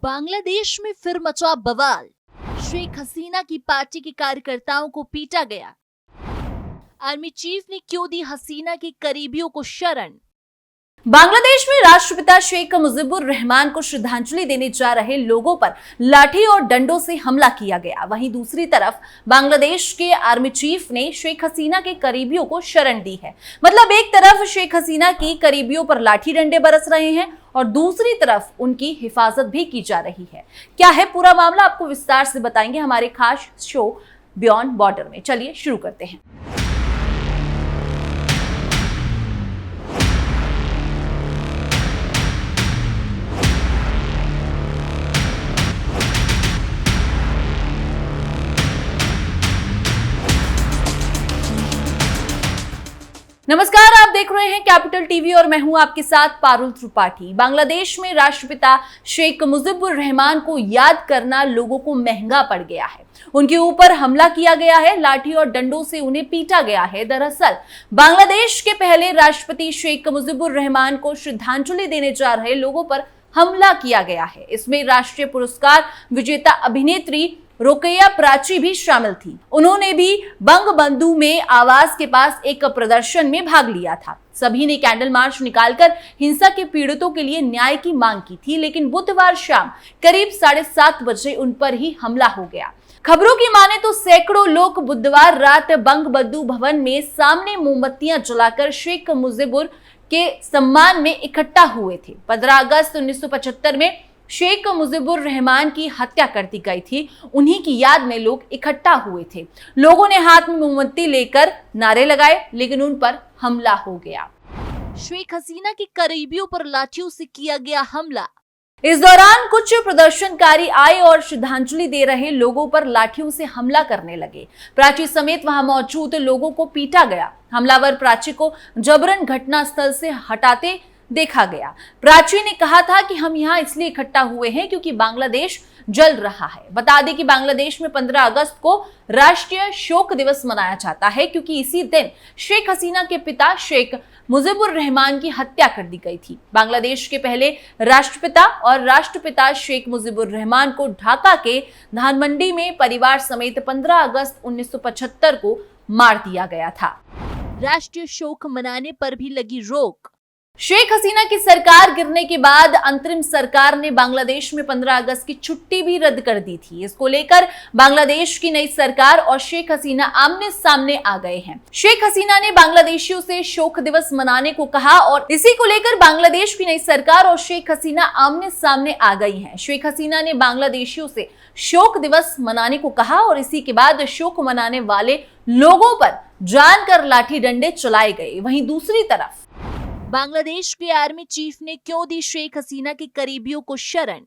बांग्लादेश में फिर मचा बवाल। शेख हसीना की पार्टी के कार्यकर्ताओं को पीटा गया। आर्मी चीफ ने क्यों दी हसीना के करीबियों को शरण। बांग्लादेश में राष्ट्रपिता शेख मुजीबुर रहमान को श्रद्धांजलि देने जा रहे लोगों पर लाठी और डंडों से हमला किया गया। वहीं दूसरी तरफ बांग्लादेश के आर्मी चीफ ने शेख हसीना के करीबियों को शरण दी है। मतलब एक तरफ शेख हसीना की करीबियों पर लाठी डंडे बरस रहे हैं और दूसरी तरफ उनकी हिफाजत भी की जा रही है। क्या है पूरा मामला, आपको विस्तार से बताएंगे हमारे खास शो बियॉन्ड बॉर्डर में। चलिए शुरू करते हैं। नमस्कार, आप देख रहे हैं कैपिटल टीवी और मैं हूं आपके साथ पारुल त्रिपाठी। बांग्लादेश में राष्ट्रपिता शेख मुजीबुर रहमान को याद करना लोगों को महंगा पड़ गया है। उनके ऊपर हमला किया गया है, लाठी और डंडों से उन्हें पीटा गया है। दरअसल बांग्लादेश के पहले राष्ट्रपति शेख मुजीबुर रहमान को श्रद्धांजलि देने जा रहे लोगों पर हमला किया गया है। इसमें राष्ट्रीय पुरस्कार विजेता अभिनेत्री रोकेया प्राची भी शामिल थी। उन्होंने भी बंगबंधु में आवास के पास एक प्रदर्शन में भाग लिया था। सभी ने कैंडल मार्च निकालकर हिंसा के पीड़ितों के लिए न्याय की मांग की थी, लेकिन बुधवार शाम करीब 7:30 बजे उन पर ही हमला हो गया। खबरों की माने तो सैकड़ों लोग बुधवार रात बंगबंधु भवन में सामने मोमबत्तियां जलाकर शेख मुजीबुर के सम्मान में इकट्ठा हुए थे। 15 अगस्त 1975 में शेख मुजीबुर रहमान की हत्या कर दी गई थी। उन्हीं की याद में लोग इकट्ठा हुए थे। लोगों ने हाथ में मोमबत्ती लेकर नारे लगाए, लेकिन उन पर हमला हो गया। शेख हसीना के करीबियों पर लाठियों से किया गया हमला। इस दौरान कुछ प्रदर्शनकारी आए और श्रद्धांजलि दे रहे लोगों पर लाठियों से हमला करने लगे। प्राची समेत वहां मौजूद लोगों को पीटा गया। हमलावर प्राची को जबरन घटनास्थल से हटाते देखा गया। प्राची ने कहा था कि हम यहाँ इसलिए इकट्ठा हुए हैं क्योंकि बांग्लादेश जल रहा है। बता दें कि बांग्लादेश में 15 अगस्त को राष्ट्रीय शोक दिवस मनाया जाता है, क्योंकि इसी दिन शेख हसीना के पिता शेख मुजीबुर रहमान की हत्या कर दी गई थी। बांग्लादेश के पहले राष्ट्रपिता और राष्ट्रपिता शेख मुजीबुर रहमान को ढाका के धानमंडी में परिवार समेत 15 अगस्त 1975 को मार दिया गया था। राष्ट्रीय शोक मनाने पर भी लगी रोक। शेख हसीना की सरकार गिरने के बाद अंतरिम सरकार ने बांग्लादेश में 15 अगस्त की छुट्टी भी रद्द कर दी थी। इसको लेकर बांग्लादेश की नई सरकार और शेख हसीना आमने सामने आ गए हैं। शेख हसीना ने बांग्लादेशियों से शोक दिवस मनाने को कहा और इसी को लेकर बांग्लादेश की नई सरकार और शेख हसीना आमने सामने आ गई हैं। शेख हसीना ने बांग्लादेशियों से शोक दिवस मनाने को कहा और इसी के बाद शोक मनाने वाले लोगों पर जानकर लाठी डंडे चलाए गए। वहीं दूसरी तरफ बांग्लादेश के आर्मी चीफ ने क्यों दी शेख हसीना के करीबियों को शरण।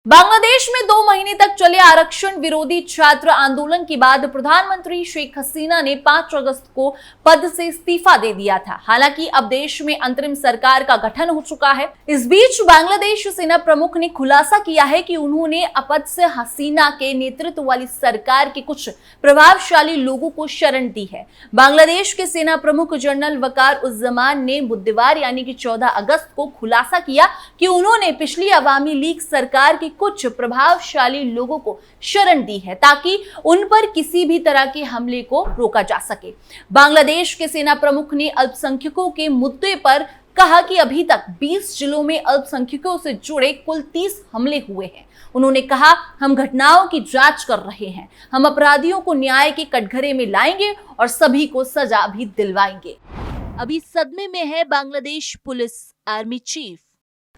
बांग्लादेश में 2 महीने तक चले आरक्षण विरोधी छात्र आंदोलन के बाद प्रधानमंत्री शेख हसीना ने 5 अगस्त को पद से इस्तीफा दे दिया था। हालांकि अब देश में अंतरिम सरकार का गठन हो चुका है। इस बीच बांग्लादेश सेना प्रमुख ने खुलासा किया है कि उन्होंने अपद से हसीना के नेतृत्व वाली सरकार के कुछ प्रभावशाली लोगों को शरण दी है। बांग्लादेश के सेना प्रमुख जनरल वकार उज़्ज़मान ने बुधवार यानी कि 14 अगस्त को खुलासा किया कि उन्होंने पिछली अवामी लीग सरकार की कुछ प्रभावशाली लोगों को शरण दी है ताकि उन पर किसी भी तरह के हमले को रोका जा सके। बांग्लादेश के सेना प्रमुख ने अल्पसंख्यकों के मुद्दे पर कहा कि अभी तक 20 जिलों में अल्पसंख्यकों से जुड़े कुल 30 हमले हुए हैं। उन्होंने कहा, हम घटनाओं की जांच कर रहे हैं, हम अपराधियों को न्याय के कटघरे में लाएंगे और सभी को सजा भी दिलवाएंगे। अभी सदमे में है बांग्लादेश पुलिस।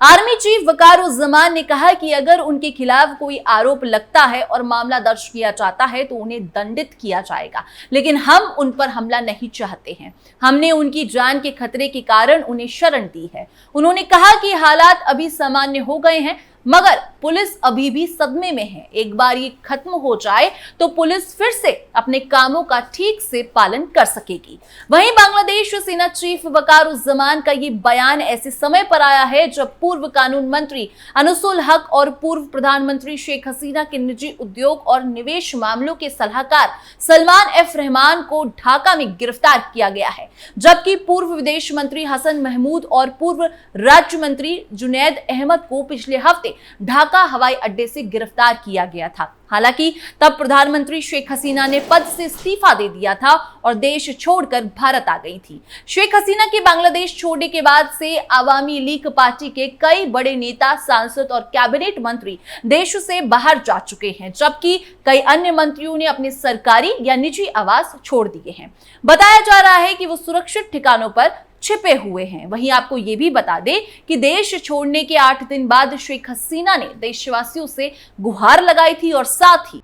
आर्मी चीफ वकार उज़्ज़मान ने कहा कि अगर उनके खिलाफ कोई आरोप लगता है और मामला दर्ज किया जाता है तो उन्हें दंडित किया जाएगा, लेकिन हम उन पर हमला नहीं चाहते हैं। हमने उनकी जान के खतरे के कारण उन्हें शरण दी है। उन्होंने कहा कि हालात अभी सामान्य हो गए हैं, मगर पुलिस अभी भी सदमे में है। एक बार ये खत्म हो जाए तो पुलिस फिर से अपने कामों का ठीक से पालन कर सकेगी। वहीं बांग्लादेश सेना चीफ वकार उज़्ज़मान का ये बयान ऐसे समय पर आया है जब पूर्व कानून मंत्री अनसुल हक और पूर्व प्रधानमंत्री शेख हसीना के निजी उद्योग और निवेश मामलों के सलाहकार सलमान एफ रहमान को ढाका में गिरफ्तार किया गया है, जबकि पूर्व विदेश मंत्री हसन महमूद और पूर्व राज्य मंत्री जुनैद अहमद को पिछले हफ्ते हफ्ते ढाका हवाई अड्डे से गिरफ्तार किया गया था। हालांकि तब प्रधानमंत्री शेख हसीना ने पद से इस्तीफा दे दिया था और देश छोड़कर भारत आ गई थी। शेख हसीना के बांग्लादेश छोड़ने के बाद से अवामी लीग पार्टी के कई बड़े नेता, सांसद और कैबिनेट मंत्री देश से बाहर जा चुके हैं, जबकि कई अन्य मंत्रियों ने अपने सरकारी या निजी आवास छोड़ दिए हैं। बताया जा रहा है कि वो सुरक्षित ठिकानों पर छिपे हुए हैं। वहीं आपको ये भी बता दें कि देश छोड़ने के 8 दिन बाद शेख हसीना ने देशवासियों से गुहार लगाई थी और साथ ही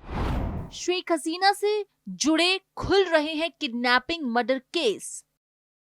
शेख हसीना से जुड़े खुल रहे हैं किडनैपिंग मर्डर केस।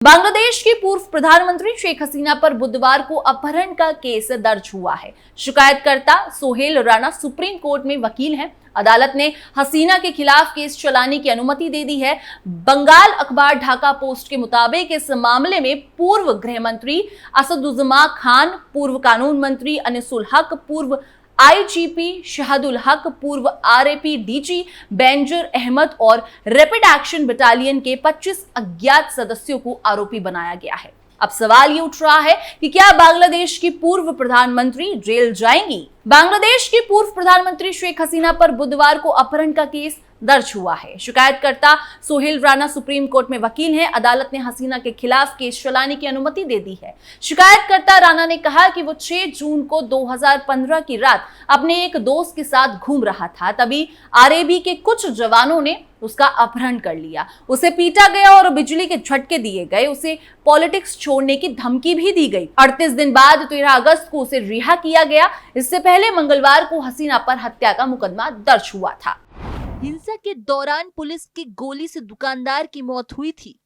बांग्लादेश की पूर्व प्रधानमंत्री शेख हसीना पर बुधवार को अपहरण का केस दर्ज हुआ है। शिकायतकर्ता सोहेल राणा सुप्रीम कोर्ट में वकील हैं। अदालत ने हसीना के खिलाफ केस चलाने की अनुमति दे दी है। बंगाल अखबार ढाका पोस्ट के मुताबिक इस मामले में पूर्व गृह मंत्री असदुज्जमा खान, पूर्व कानून मंत्री अनिसुल हक, पूर्व आईजीपी शहादुल हक, पूर्व आरएपी डीजी बेंजर अहमद और रैपिड एक्शन बटालियन के 25 अज्ञात सदस्यों को आरोपी बनाया गया है। अब सवाल ये उठ रहा है कि क्या बांग्लादेश की पूर्व प्रधानमंत्री जेल जाएंगी? बांग्लादेश की पूर्व प्रधानमंत्री शेख हसीना पर बुधवार को अपहरण का केस दर्ज हुआ है। शिकायतकर्ता सोहेल राणा सुप्रीम कोर्ट में वकील हैं। अदालत ने हसीना के खिलाफ केस चलाने की अनुमति दे दी है। शिकायतकर्ता राणा ने कहा कि वो 6 जून को 2015 की रात अपने एक दोस्त के साथ घूम रहा था, तभी आरएबी के कुछ जवानों ने उसका अपहरण कर लिया। उसे पीटा गया और बिजली के झटके दिए गए। उसे पॉलिटिक्स छोड़ने की धमकी भी दी गई। 38 दिन बाद 13 अगस्त को उसे रिहा किया गया। इससे पहले मंगलवार को हसीना पर हत्या का मुकदमा दर्ज हुआ था। हिंसा के दौरान पुलिस की गोली से दुकानदार की मौत हुई थी।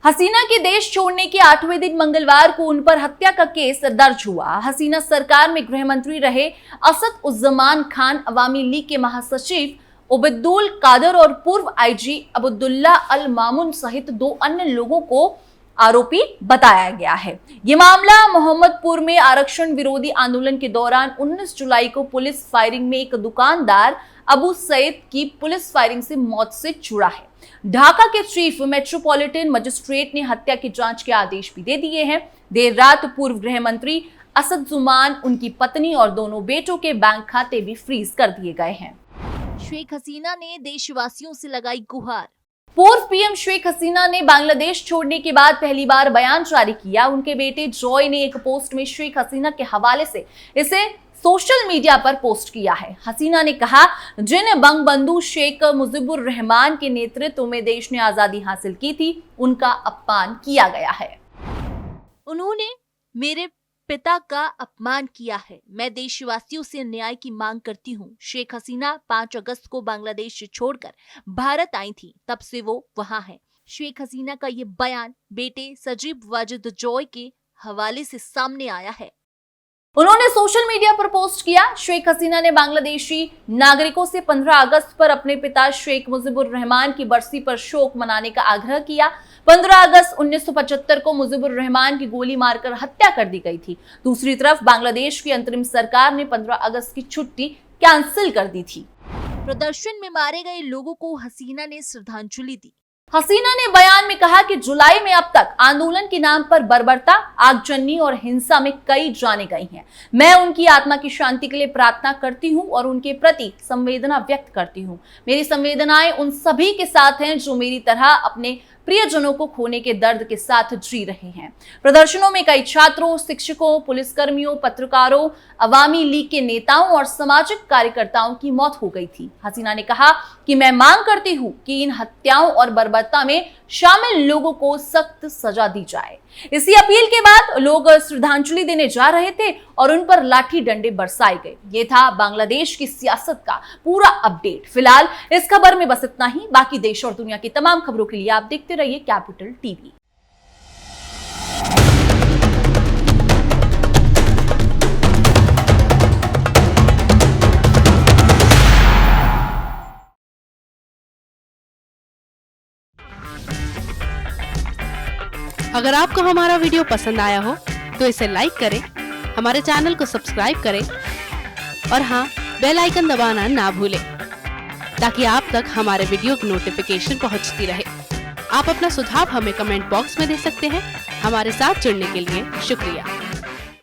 हसीना के देश छोड़ने के 8वें दिन मंगलवार को उन पर हत्या का केस दर्ज हुआ। हसीना सरकार में गृह मंत्री रहे असद-उज़्ज़मान खान, अवामी लीग के महासचिव उबैदुल कादर और पूर्व आईजी अब्दुल्ला अल मामून सहित 2 अन्य लोगों को आरोपी बताया गया है। ये मामला मोहम्मदपुर में आरक्षण विरोधी आंदोलन के दौरान 19 जुलाई को पुलिस फायरिंग में एक दुकानदार अबू सईद की पुलिस फायरिंग से मौत से जुड़ा है। ढाका के चीफ मेट्रोपॉलिटन मजिस्ट्रेट ने हत्या की जांच के आदेश भी दे दिए हैं। देर रात पूर्व गृह मंत्री असदुज्जमान, उनकी पत्नी और दोनों बेटों के बैंक खाते भी फ्रीज कर दिए गए हैं। शेख हसीना ने देशवासियों से लगाई गुहार। पूर्व पीएम शेख हसीना ने बांग्लादेश छोड़ने के बाद पहली बार बयान जारी किया। उनके बेटे जॉय ने एक पोस्ट में शेख हसीना के हवाले से इसे सोशल मीडिया पर पोस्ट किया है। हसीना ने कहा, जिन बंगबंधु शेख मुजीबुर रहमान के नेतृत्व में देश ने आजादी हासिल की थी, उनका अपमान किया गया है। उन्होंने मेरे पिता का अपमान किया है। मैं देशवासियों से न्याय की मांग करती हूँ। शेख हसीना 5 अगस्त को बांग्लादेश छोड़कर भारत आई थी, तब से वो वहां है। शेख हसीना का ये बयान बेटे सजीब वाजिद जॉय के हवाले से सामने आया है। उन्होंने सोशल मीडिया पर पोस्ट किया, शेख हसीना ने बांग्लादेशी नागरिकों से 15 अगस्त पर अपने पिता शेख मुजीबुर रहमान की बरसी पर शोक मनाने का आग्रह किया। 15 अगस्त 1975 को मुजीबुर रहमान की गोली मारकर हत्या कर दी गई थी। दूसरी तरफ बांग्लादेश की अंतरिम सरकार ने 15 अगस्त की छुट्टी कैंसिल कर दी थी। प्रदर्शन में मारे गए लोगों को हसीना ने श्रद्धांजलि दी। हसीना ने बयान में कहा कि जुलाई में अब तक आंदोलन के नाम पर बर्बरता, आगजनी और हिंसा में कई जाने गई हैं। मैं उनकी आत्मा की शांति के लिए प्रार्थना करती हूं और उनके प्रति संवेदना व्यक्त करती हूं। मेरी संवेदनाएं उन सभी के साथ हैं जो मेरी तरह अपने प्रियजनों को खोने के दर्द के साथ जी रहे हैं। प्रदर्शनों में कई छात्रों, शिक्षकों, पुलिसकर्मियों, पत्रकारों, अवामी लीग के नेताओं और सामाजिक कार्यकर्ताओं की मौत हो गई थी। हसीना ने कहा कि मैं मांग करती हूं कि इन हत्याओं और बर्बरता में शामिल लोगों को सख्त सजा दी जाए। इसी अपील के बाद लोग श्रद्धांजलि देने जा रहे थे और उन पर लाठी डंडे बरसाए गए। ये था बांग्लादेश की सियासत का पूरा अपडेट। फिलहाल इस खबर में बस इतना ही। बाकी देश और दुनिया की तमाम खबरों के लिए आप देखते रहिए कैपिटल टीवी। अगर आपको हमारा वीडियो पसंद आया हो तो इसे लाइक करें, हमारे चैनल को सब्सक्राइब करें और हाँ, बेल आइकन दबाना ना भूलें ताकि आप तक हमारे वीडियो की नोटिफिकेशन पहुंचती रहे। आप अपना सुझाव हमें कमेंट बॉक्स में दे सकते हैं। हमारे साथ जुड़ने के लिए शुक्रिया।